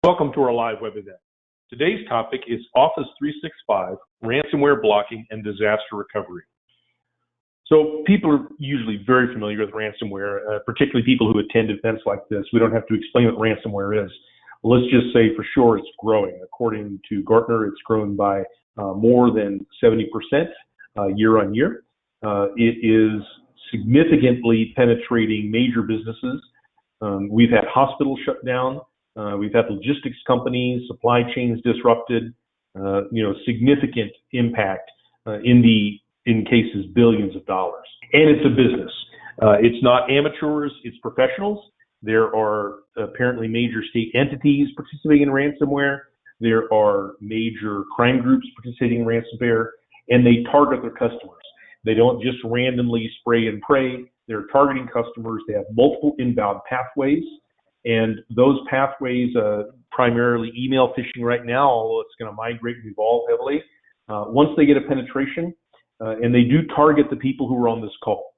Welcome to our live web event. Today's topic is Office 365, ransomware blocking, and disaster recovery. So people are usually very familiar with ransomware, particularly people who attend events like this. We don't have to explain what ransomware is. Let's just say for sure it's growing. According to Gartner, it's grown by more than 70% year on year. It is significantly penetrating major businesses. We've had hospitals shut down. We've had logistics companies, supply chains disrupted, significant impact in cases billions of dollars. And it's a business. It's not amateurs, it's professionals. There are apparently major state entities participating in ransomware. There are major crime groups participating in ransomware, and they target their customers. They don't just randomly spray and pray. They're targeting customers. They have multiple inbound pathways. And those pathways, primarily email phishing right now, although it's going to migrate and evolve heavily. Once they get a penetration, and they do target the people who are on this call.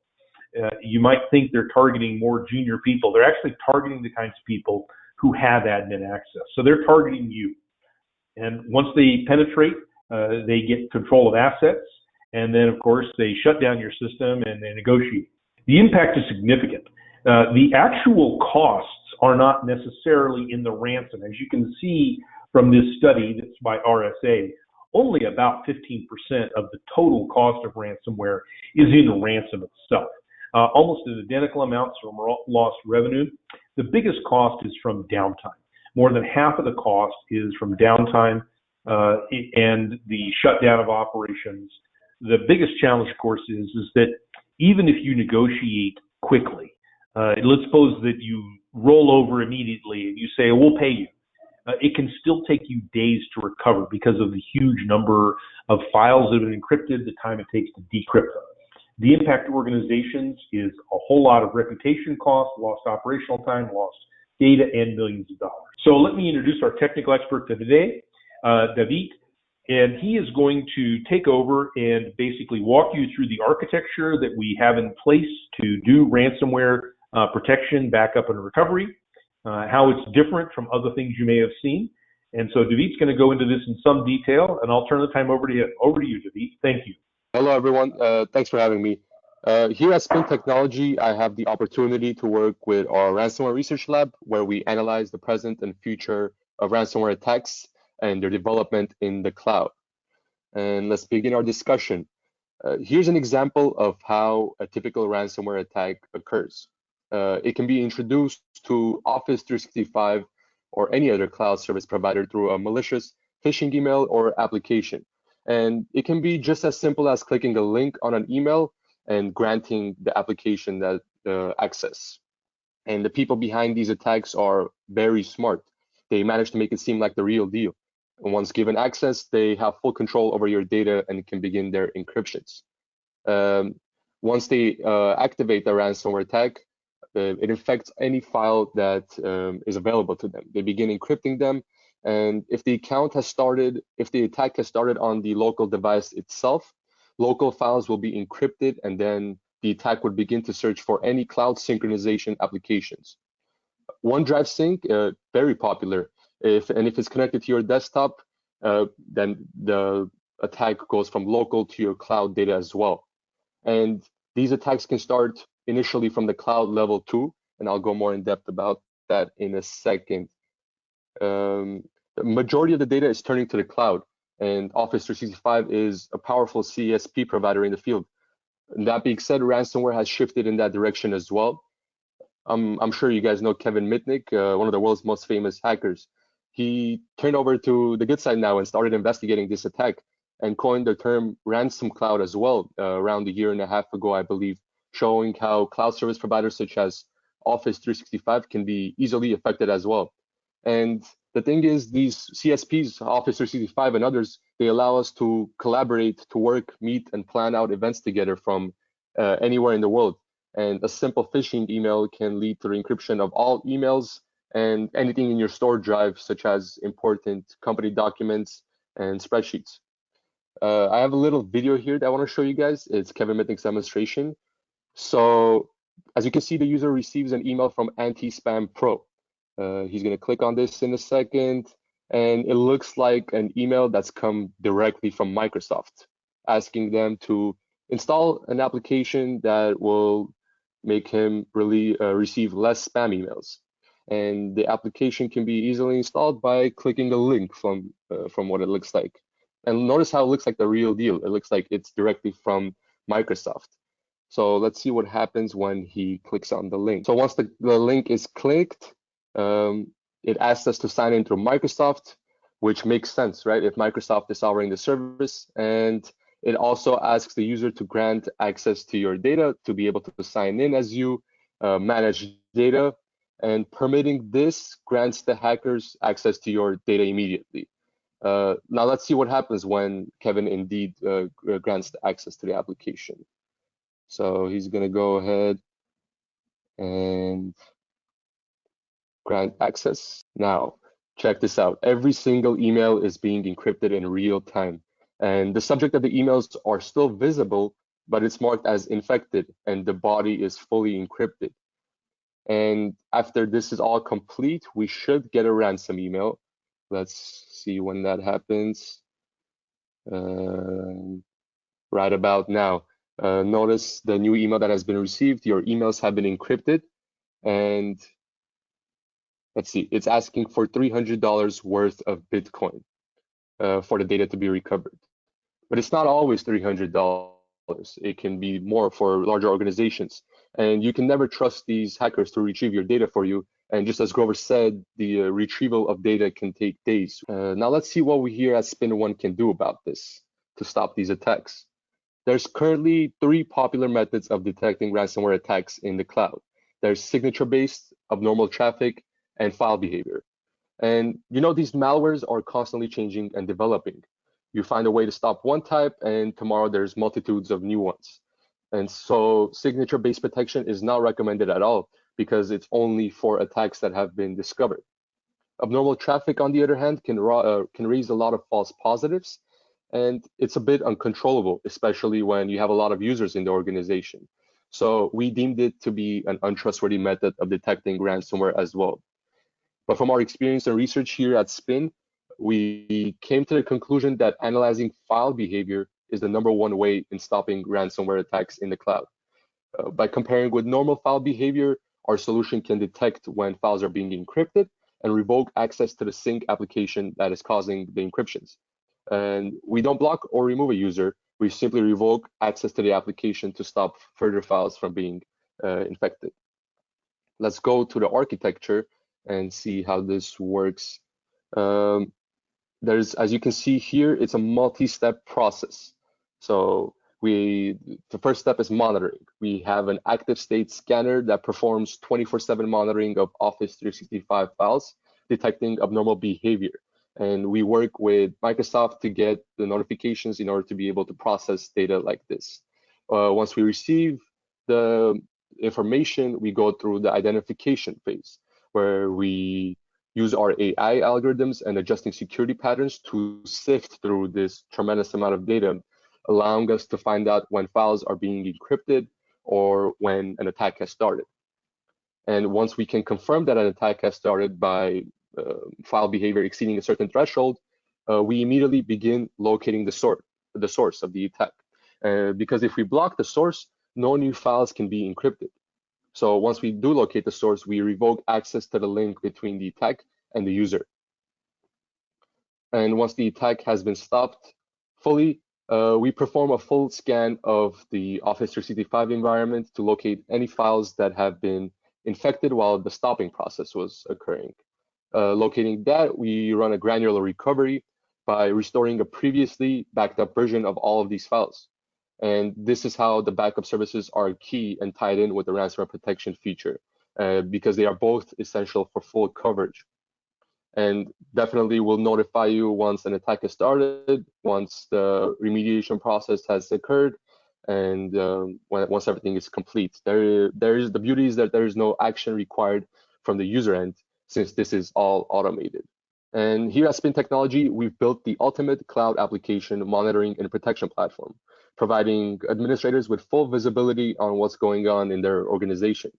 You might think they're targeting more junior people. They're actually targeting the kinds of people who have admin access. So they're targeting you. And once they penetrate, they get control of assets. And then, of course, they shut down your system and they negotiate. The impact is significant. The actual costs are not necessarily in the ransom. As you can see from this study that's by RSA, only about 15% of the total cost of ransomware is in the ransom itself. Almost an identical amounts from lost revenue. The biggest cost is from downtime. More than half of the cost is from downtime and the shutdown of operations. The biggest challenge, of course, is that even if you negotiate quickly, let's suppose that you roll over immediately and you say, we'll pay you. It can still take you days to recover because of the huge number of files that have been encrypted, the time it takes to decrypt them. The impact to organizations is a whole lot of reputation costs, lost operational time, lost data, and millions of dollars. So let me introduce our technical expert today, David, and he is going to take over and basically walk you through the architecture that we have in place to do ransomware protection, backup, and recovery, how it's different from other things you may have seen. And so David's going to go into this in some detail, and I'll turn the time over to you. Over to you, David. Thank you. Hello, everyone. Thanks for having me. Here at Spin Technology, I have the opportunity to work with our ransomware research lab, where we analyze the present and future of ransomware attacks and their development in the cloud. And let's begin our discussion. Here's an example of how a typical ransomware attack occurs. It can be introduced to Office 365 or any other cloud service provider through a malicious phishing email or application. And it can be just as simple as clicking a link on an email and granting the application that access. And the people behind these attacks are very smart. They manage to make it seem like the real deal. And once given access, they have full control over your data and can begin their encryptions. Once they activate the ransomware attack, it infects any file that is available to them. They begin encrypting them, and if the attack has started on the local device itself, local files will be encrypted, and then the attack would begin to search for any cloud synchronization applications. OneDrive Sync, very popular. If it's connected to your desktop, then the attack goes from local to your cloud data as well. And these attacks can start initially from the cloud level 2, and I'll go more in depth about that in a second. The majority of the data is turning to the cloud, and Office 365 is a powerful CSP provider in the field. And that being said, ransomware has shifted in that direction as well. I'm sure you guys know Kevin Mitnick, one of the world's most famous hackers. He turned over to the good side now and started investigating this attack and coined the term ransom cloud as well, around a year and a half ago, I believe, showing how cloud service providers such as Office 365 can be easily affected as well. And the thing is, these CSPs, Office 365 and others, they allow us to collaborate, to work, meet, and plan out events together from anywhere in the world. And a simple phishing email can lead to the encryption of all emails and anything in your stored drive, such as important company documents and spreadsheets. I have a little video here that I want to show you guys. It's Kevin Mitnick's demonstration. So as you can see, the user receives an email from Anti-Spam Pro. He's going to click on this in a second, and it looks like an email that's come directly from Microsoft, asking them to install an application that will make him really receive less spam emails. And the application can be easily installed by clicking a link from what it looks like. And notice how it looks like the real deal. It looks like it's directly from Microsoft. So let's see what happens when he clicks on the link. So once the link is clicked, it asks us to sign in through Microsoft, which makes sense, right? If Microsoft is offering the service, and it also asks the user to grant access to your data to be able to sign in as you, manage data, and permitting this grants the hackers access to your data immediately. Now let's see what happens when Kevin indeed grants the access to the application. So he's going to go ahead and grant access. Now, check this out. Every single email is being encrypted in real time. And the subject of the emails are still visible, but it's marked as infected, and the body is fully encrypted. And after this is all complete, we should get a ransom email. Let's see when that happens. Right about now. Notice the new email that has been received. Your emails have been encrypted, and let's see, it's asking for $300 worth of Bitcoin for the data to be recovered. But it's not always $300. It can be more for larger organizations. And you can never trust these hackers to retrieve your data for you. And just as Grover said, the retrieval of data can take days. Now let's see what we here at Spin1 can do about this to stop these attacks. There's currently 3 popular methods of detecting ransomware attacks in the cloud. There's signature-based, abnormal traffic, and file behavior. And you know, these malwares are constantly changing and developing. You find a way to stop one type, and tomorrow there's multitudes of new ones. And so signature-based protection is not recommended at all because it's only for attacks that have been discovered. Abnormal traffic, on the other hand, can raise a lot of false positives, and it's a bit uncontrollable, especially when you have a lot of users in the organization. So we deemed it to be an untrustworthy method of detecting ransomware as well. But from our experience and research here at Spin, we came to the conclusion that analyzing file behavior is the #1 way in stopping ransomware attacks in the cloud. By comparing with normal file behavior, our solution can detect when files are being encrypted and revoke access to the sync application that is causing the encryptions. And we don't block or remove a user. We simply revoke access to the application to stop further files from being infected. Let's go to the architecture and see how this works. As you can see here, it's a multi-step process. So the first step is monitoring. We have an active state scanner that performs 24/7 monitoring of Office 365 files, detecting abnormal behavior. And we work with Microsoft to get the notifications in order to be able to process data like this. Once we receive the information, we go through the identification phase, where we use our AI algorithms and adjusting security patterns to sift through this tremendous amount of data, allowing us to find out when files are being encrypted or when an attack has started. And once we can confirm that an attack has started by file behavior exceeding a certain threshold, we immediately begin locating the source of the attack. Because if we block the source, no new files can be encrypted. So once we do locate the source, we revoke access to the link between the attack and the user. And once the attack has been stopped fully, we perform a full scan of the Office 365 environment to locate any files that have been infected while the stopping process was occurring. Locating that, we run a granular recovery by restoring a previously backed up version of all of these files. And this is how the backup services are key and tied in with the ransomware protection feature, because they are both essential for full coverage. And definitely will notify you once an attack has started, once the remediation process has occurred, and once everything is complete. The beauty is that there is no action required from the user end, since this is all automated. And here at Spin Technology, we've built the ultimate cloud application monitoring and protection platform, providing administrators with full visibility on what's going on in their organization.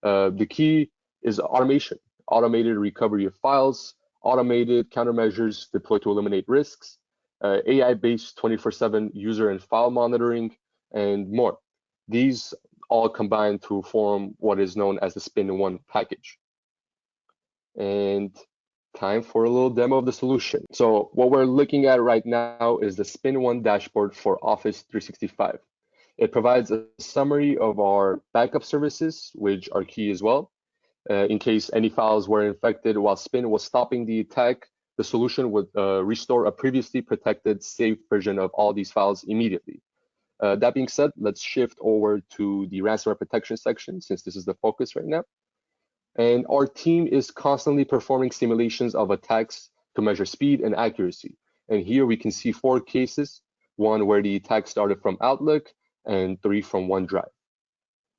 The key is automation. automated recovery of files, automated countermeasures deployed to eliminate risks, AI-based 24/7 user and file monitoring, and more. These all combine to form what is known as the Spin1 package. And time for a little demo of the solution. So what we're looking at right now is the Spin1 dashboard for Office 365. It provides a summary of our backup services, which are key as well. In case any files were infected while Spin was stopping the attack, the solution would restore a previously protected saved version of all these files immediately. That being said, let's shift over to the ransomware protection section, since this is the focus right now. And our team is constantly performing simulations of attacks to measure speed and accuracy. And here we can see 4 cases, 1 where the attack started from Outlook and 3 from OneDrive.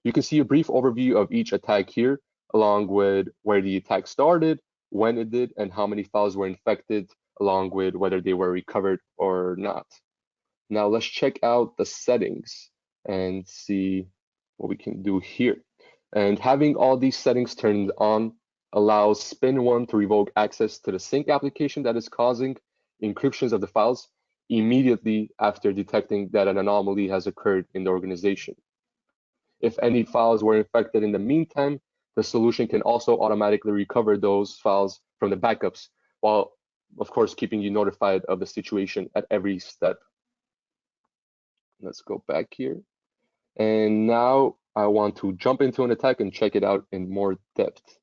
You can see a brief overview of each attack here, along with where the attack started, when it did, and how many files were infected, along with whether they were recovered or not. Now let's check out the settings and see what we can do here. And having all these settings turned on allows Spin1 to revoke access to the sync application that is causing encryptions of the files immediately after detecting that an anomaly has occurred in the organization. If any files were infected in the meantime, the solution can also automatically recover those files from the backups, while of course keeping you notified of the situation at every step. Let's go back here. And now I want to jump into an attack and check it out in more depth.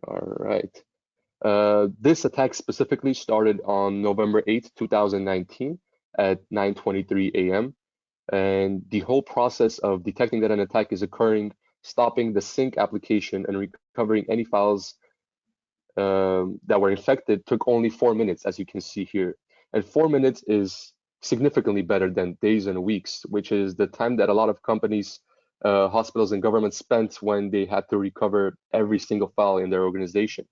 All right. This attack specifically started on November 8th, 2019 at 9:23 a.m. And the whole process of detecting that an attack is occurring, stopping the sync application, and recovering any files that were infected took only 4 minutes, as you can see here. And 4 minutes is significantly better than days and weeks, which is the time that a lot of companies, hospitals, and governments spent when they had to recover every single file in their organization.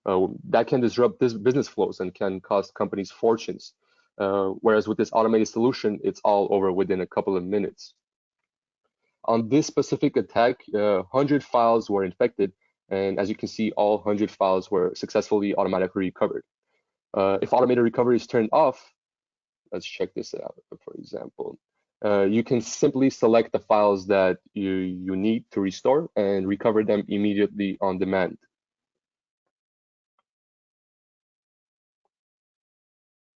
That can disrupt this business flows and can cost companies fortunes. Whereas with this automated solution, it's all over within a couple of minutes. On this specific attack, 100 files were infected, and as you can see, all 100 files were successfully automatically recovered. If automated recovery is turned off, let's check this out, for example. You can simply select the files that you need to restore and recover them immediately on demand.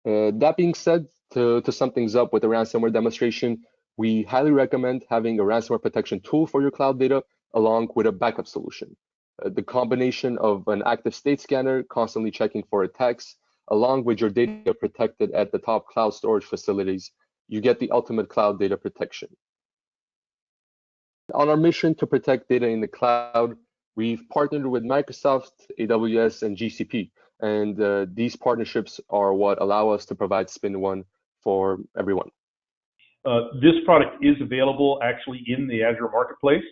That being said, to sum things up with the ransomware demonstration, we highly recommend having a ransomware protection tool for your cloud data along with a backup solution. The combination of an active state scanner constantly checking for attacks, along with your data protected at the top cloud storage facilities, you get the ultimate cloud data protection. On our mission to protect data in the cloud, we've partnered with Microsoft, AWS, and GCP. And these partnerships are what allow us to provide Spin1 for everyone. This product is available actually in the Azure Marketplace.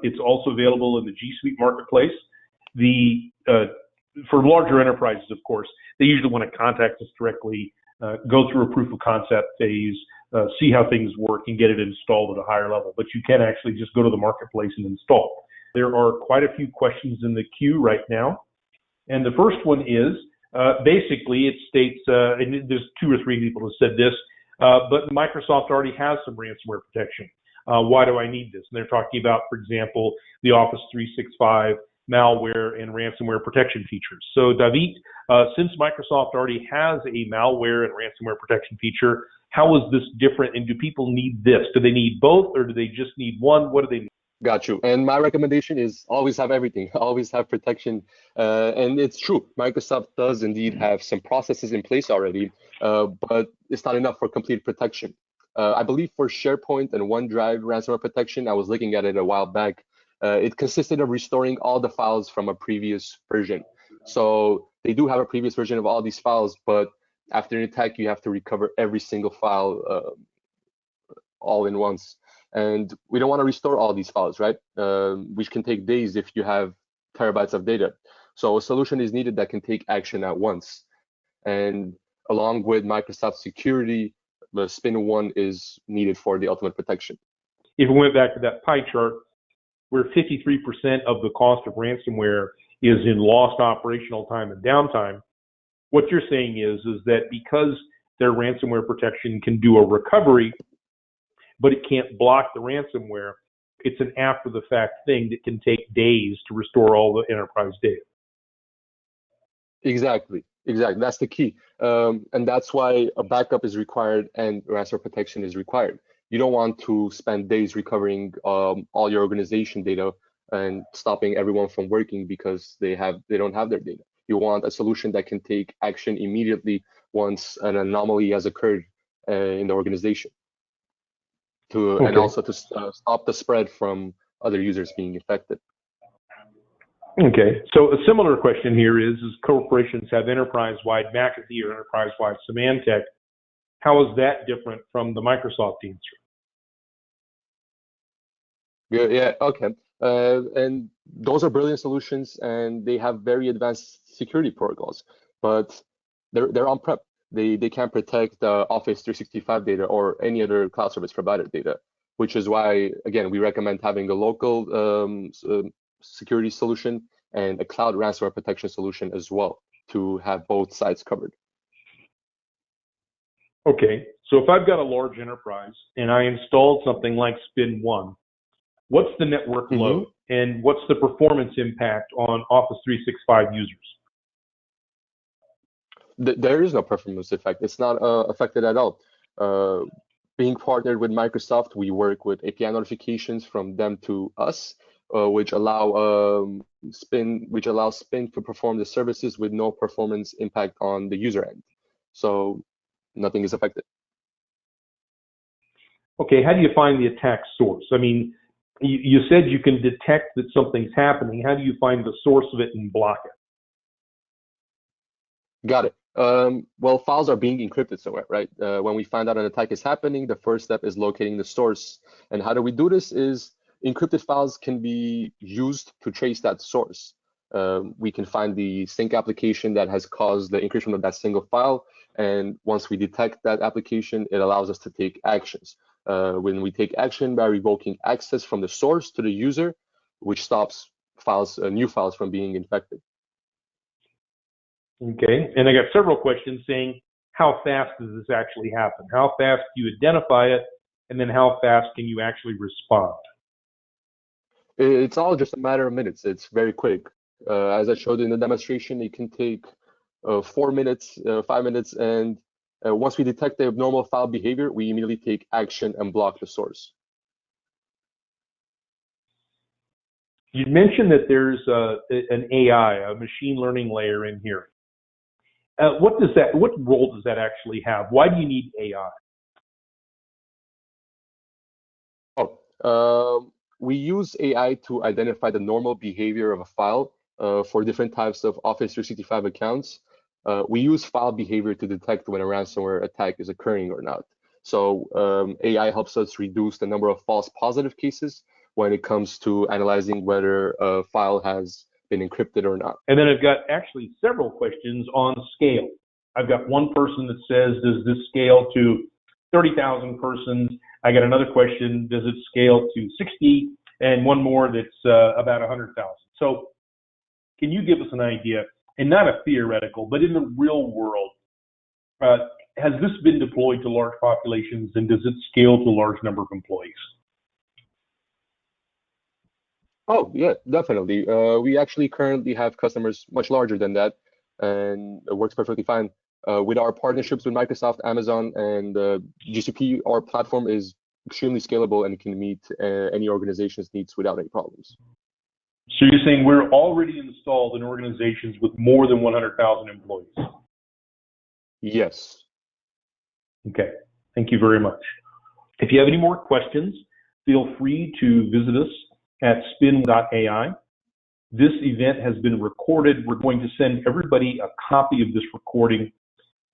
It's also available in the G Suite Marketplace. For larger enterprises, of course, they usually want to contact us directly, go through a proof of concept phase, see how things work, and get it installed at a higher level. But you can actually just go to the marketplace and install. There are quite a few questions in the queue right now. And the first one is, basically it states, and there's 2 or 3 people who said this, but Microsoft already has some ransomware protection. Why do I need this? And they're talking about, for example, the Office 365 malware and ransomware protection features. So David, since Microsoft already has a malware and ransomware protection feature, how is this different, and do people need this? Do they need both, or do they just need one? What do they need? Got you. And my recommendation is always have everything, always have protection. And it's true, Microsoft does indeed have some processes in place already, but it's not enough for complete protection. I believe for SharePoint and OneDrive ransomware protection, I was looking at it a while back, it consisted of restoring all the files from a previous version. So they do have a previous version of all these files, but after an attack, you have to recover every single file all in once. And we don't want to restore all these files, right? Which can take days if you have terabytes of data. So a solution is needed that can take action at once. And along with Microsoft security, the Spin1 is needed for the ultimate protection. If we went back to that pie chart, where 53% of the cost of ransomware is in lost operational time and downtime. What you're saying is that because their ransomware protection can do a recovery, but it can't block the ransomware, it's an after the fact thing that can take days to restore all the enterprise data. Exactly. That's the key. And that's why a backup is required and ransomware protection is required. You don't want to spend days recovering all your organization data and stopping everyone from working because they don't have their data. You want a solution that can take action immediately once an anomaly has occurred in the organization, and also to stop the spread from other users being affected. Okay, so a similar question here is corporations have enterprise-wide McAfee or enterprise-wide Symantec. How is that different from the Microsoft answer? Yeah, okay. And those are brilliant solutions, and they have very advanced security protocols, but they're on-prem. They can't protect the Office 365 data or any other cloud service provider data, which is why, again, we recommend having a local security solution and a cloud ransomware protection solution as well to have both sides covered. Okay, so if I've got a large enterprise and I installed something like Spin1, what's the network load and what's the performance impact on Office 365 users? There is no performance effect. It's not affected at all. Being partnered with Microsoft, we work with API notifications from them to us, which allow Spin to perform the services with no performance impact on the user end. So nothing is affected. Okay, how do you find the attack source? I mean, you said you can detect that something's happening. How do you find the source of it and block it? Got it. Well, files are being encrypted somewhere, right? When we find out an attack is happening, the first step is locating the source. And how do we do this is encrypted files can be used to trace that source. We can find the sync application that has caused the encryption of that single file. And once we detect that application, it allows us to take actions. When we take action by revoking access from the source to the user, which stops new files from being infected. Okay, and I got several questions saying, how fast does this actually happen? How fast do you identify it? And then how fast can you actually respond? It's all just a matter of minutes. It's very quick. As I showed in the demonstration, it can take 4 minutes, 5 minutes, and once we detect the abnormal file behavior, we immediately take action and block the source. You mentioned that there's an AI, a machine learning layer in here. What role does that actually have? Why do you need AI? We use AI to identify the normal behavior of a file for different types of Office 365 accounts. We use file behavior to detect when a ransomware attack is occurring or not. So AI helps us reduce the number of false positive cases when it comes to analyzing whether a file has been encrypted or not. And then I've got actually several questions on scale. I've got one person that says, does this scale to 30,000 persons? I got another question, does it scale to 60? And one more that's about 100,000. So can you give us an idea, and not a theoretical, but in the real world, has this been deployed to large populations, and does it scale to a large number of employees? Oh, yeah, definitely. We actually currently have customers much larger than that, and it works perfectly fine. With our partnerships with Microsoft, Amazon, and GCP, our platform is extremely scalable and can meet any organization's needs without any problems. So you're saying we're already installed in organizations with more than 100,000 employees? Yes. Okay, thank you very much. If you have any more questions, feel free to visit us at spin.ai. This event has been recorded. We're going to send everybody a copy of this recording.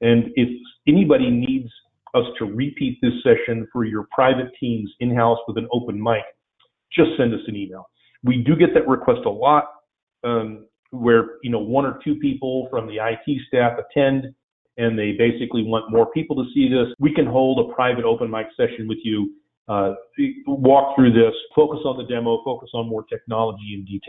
And if anybody needs us to repeat this session for your private teams in-house with an open mic, just send us an email. We do get that request a lot, where one or two people from the IT staff attend, and they basically want more people to see this. We can hold a private open mic session with you walk through this, focus on the demo, focus on more technology in detail.